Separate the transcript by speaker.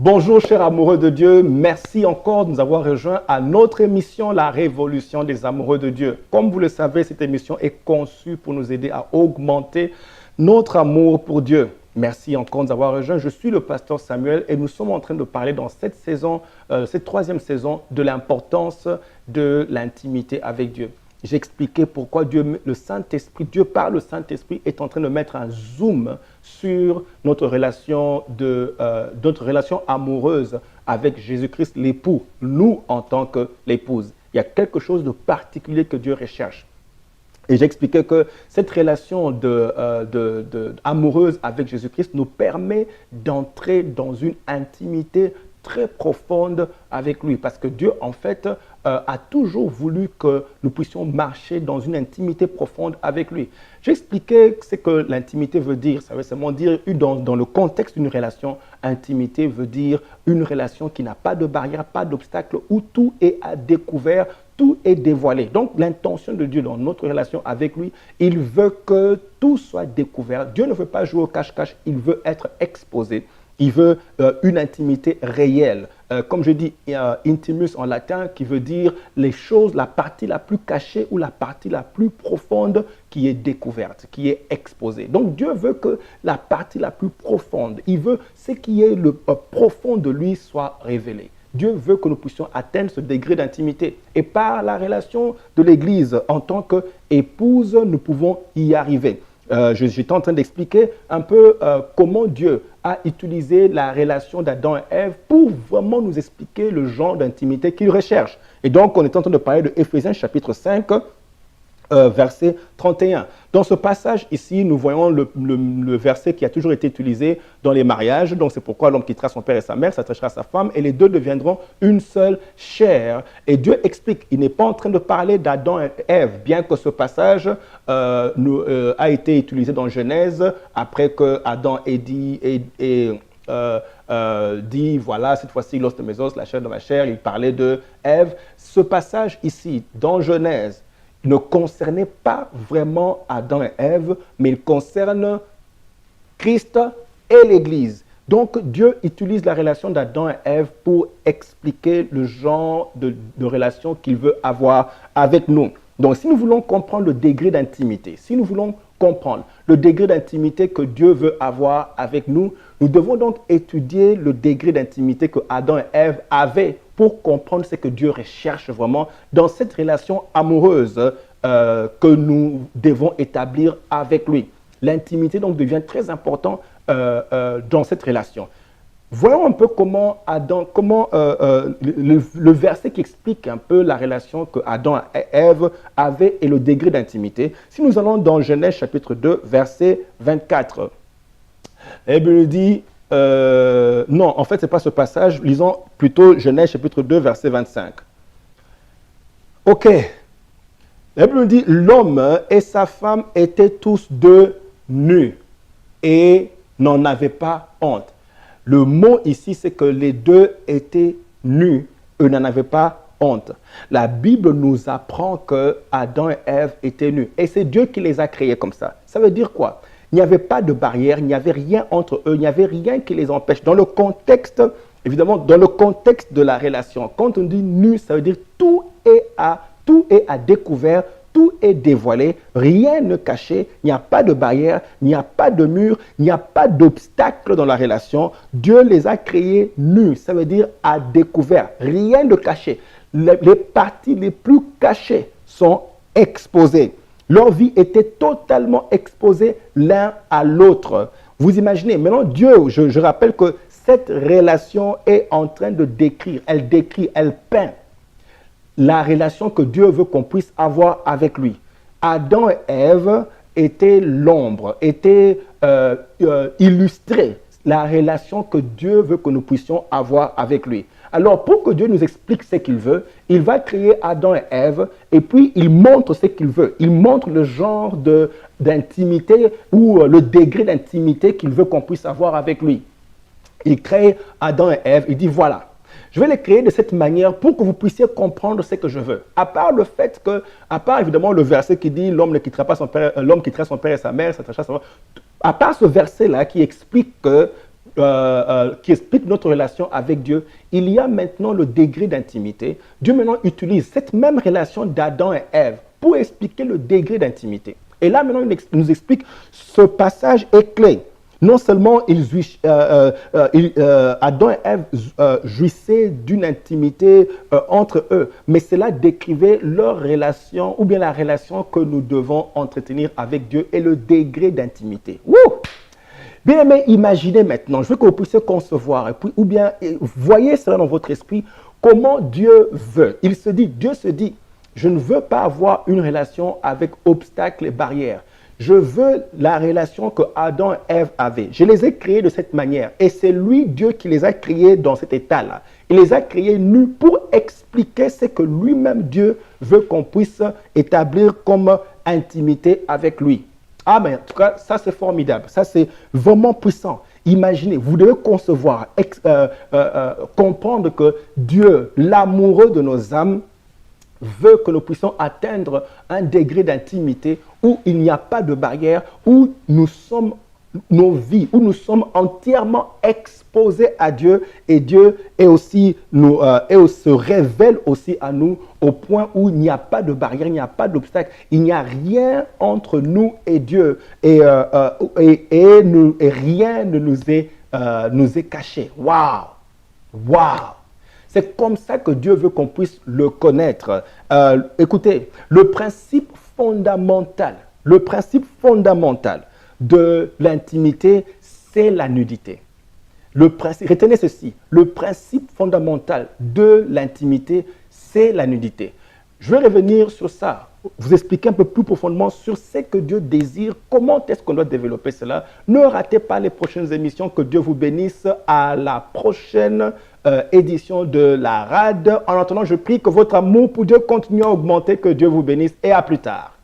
Speaker 1: Bonjour chers amoureux de Dieu, merci encore de nous avoir rejoints à notre émission La Révolution des amoureux de Dieu. Comme vous le savez, cette émission est conçue pour nous aider à augmenter notre amour pour Dieu. Merci encore de nous avoir rejoints. Je suis le pasteur Samuel et nous sommes en train de parler dans cette saison, cette troisième saison, de l'importance de l'intimité avec Dieu. J'ai expliqué pourquoi Dieu, le Saint-Esprit, Dieu par le Saint-Esprit est en train de mettre un zoom sur notre relation amoureuse avec Jésus-Christ, l'époux, nous en tant que l'épouse. Il y a quelque chose de particulier que Dieu recherche. Et j'expliquais que cette relation amoureuse avec Jésus-Christ nous permet d'entrer dans une intimité très profonde avec lui. Parce que Dieu, en fait, a toujours voulu que nous puissions marcher dans une intimité profonde avec lui. J'expliquais ce que l'intimité veut dire. Ça veut seulement dire, dans le contexte d'une relation, intimité veut dire une relation qui n'a pas de barrière, pas d'obstacle, où tout est à découvert, tout est dévoilé. Donc, l'intention de Dieu dans notre relation avec lui, il veut que tout soit découvert. Dieu ne veut pas jouer au cache-cache, il veut être exposé. Il veut une intimité réelle. Comme je dis, intimus en latin, qui veut dire les choses, la partie la plus cachée ou la partie la plus profonde qui est découverte, qui est exposée. Donc Dieu veut que la partie la plus profonde, il veut ce qui est le profond de lui soit révélé. Dieu veut que nous puissions atteindre ce degré d'intimité. Et par la relation de l'Église en tant qu'épouse, nous pouvons y arriver. J'étais en train d'expliquer un peu comment Dieu a utilisé la relation d'Adam et Ève pour vraiment nous expliquer le genre d'intimité qu'il recherche. Et donc, on est en train de parler de Éphésiens chapitre 5, verset 31. Dans ce passage ici, nous voyons le verset qui a toujours été utilisé dans les mariages. Donc, c'est pourquoi l'homme quittera son père et sa mère, s'attachera à sa femme, et les deux deviendront une seule chair. Et Dieu explique, il n'est pas en train de parler d'Adam et Ève, bien que ce passage a été utilisé dans Genèse, après que Adam ait dit, voilà, cette fois-ci, l'os de mes os, la chair de ma chair, il parlait de Ève. Ce passage ici, dans Genèse, ne concernait pas vraiment Adam et Ève, mais il concerne Christ et l'Église. Donc, Dieu utilise la relation d'Adam et Ève pour expliquer le genre de relation qu'il veut avoir avec nous. Donc, si nous voulons comprendre le degré d'intimité, si nous voulons comprendre le degré d'intimité que Dieu veut avoir avec nous, nous devons donc étudier le degré d'intimité que Adam et Ève avaient pour comprendre ce que Dieu recherche vraiment dans cette relation amoureuse que nous devons établir avec lui. L'intimité donc devient très importante dans cette relation. Voyons un peu comment le verset qui explique un peu la relation que Adam et Ève avaient et le degré d'intimité. Si nous allons dans Genèse chapitre 2, verset 24, et bien il dit, non, en fait, ce n'est pas ce passage, lisons plutôt Genèse chapitre 2, verset 25. Ok, la Bible nous dit, l'homme et sa femme étaient tous deux nus et n'en avaient pas honte. Le mot ici, c'est que les deux étaient nus et n'en avaient pas honte. La Bible nous apprend que Adam et Ève étaient nus et c'est Dieu qui les a créés comme ça. Ça veut dire quoi? Il n'y avait pas de barrière, il n'y avait rien entre eux, il n'y avait rien qui les empêche. Dans le contexte, évidemment, dans le contexte de la relation, quand on dit nu, ça veut dire tout est à découvert, tout est dévoilé, rien ne caché, il n'y a pas de barrière, il n'y a pas de mur, il n'y a pas d'obstacle dans la relation. Dieu les a créés nus, ça veut dire à découvert, rien de caché. Les parties les plus cachées sont exposées. Leur vie était totalement exposée l'un à l'autre. Vous imaginez, maintenant Dieu, je rappelle que cette relation est en train de décrire, elle peint la relation que Dieu veut qu'on puisse avoir avec lui. Adam et Ève étaient l'ombre, étaient illustrés, la relation que Dieu veut que nous puissions avoir avec lui. Alors, pour que Dieu nous explique ce qu'il veut, il va créer Adam et Ève et puis il montre ce qu'il veut. Il montre le genre d'intimité ou le degré d'intimité qu'il veut qu'on puisse avoir avec lui. Il crée Adam et Ève, il dit voilà, je vais les créer de cette manière pour que vous puissiez comprendre ce que je veux. À part évidemment le verset qui dit l'homme ne quittera pas son père, l'homme quittera son père et sa mère, à part ce verset-là qui explique que qui explique notre relation avec Dieu, il y a maintenant le degré d'intimité. Dieu maintenant utilise cette même relation d'Adam et Ève pour expliquer le degré d'intimité. Et là maintenant, il nous explique ce passage est clé. Non seulement Adam et Ève jouissaient d'une intimité entre eux, mais cela décrivait leur relation ou bien la relation que nous devons entretenir avec Dieu et le degré d'intimité. Bien aimé, imaginez maintenant, je veux que vous puissiez concevoir ou bien voyez cela dans votre esprit, comment Dieu veut. Dieu se dit, je ne veux pas avoir une relation avec obstacles et barrières. Je veux la relation que Adam et Ève avaient. Je les ai créés de cette manière. Et c'est lui, Dieu, qui les a créés dans cet état-là. Il les a créés nus pour expliquer ce que lui-même, Dieu, veut qu'on puisse établir comme intimité avec lui. Ah, mais en tout cas, ça c'est formidable. Ça c'est vraiment puissant. Imaginez, vous devez concevoir, comprendre que Dieu, l'amoureux de nos âmes, veut que nous puissions atteindre un degré d'intimité où il n'y a pas de barrière, où nous sommes, nos vies, où nous sommes entièrement exposés à Dieu et Dieu se révèle aussi à nous au point où il n'y a pas de barrière, il n'y a pas d'obstacle, il n'y a rien entre nous et Dieu et rien ne nous est caché. Waouh! Waouh! C'est comme ça que Dieu veut qu'on puisse le connaître. Écoutez, le principe fondamental de l'intimité, c'est la nudité. Retenez ceci, le principe fondamental de l'intimité, c'est la nudité. Je vais revenir sur ça, vous expliquer un peu plus profondément sur ce que Dieu désire, comment est-ce qu'on doit développer cela. Ne ratez pas les prochaines émissions, que Dieu vous bénisse. À la prochaine édition de la RAD. En attendant, je prie que votre amour pour Dieu continue à augmenter, que Dieu vous bénisse et à plus tard.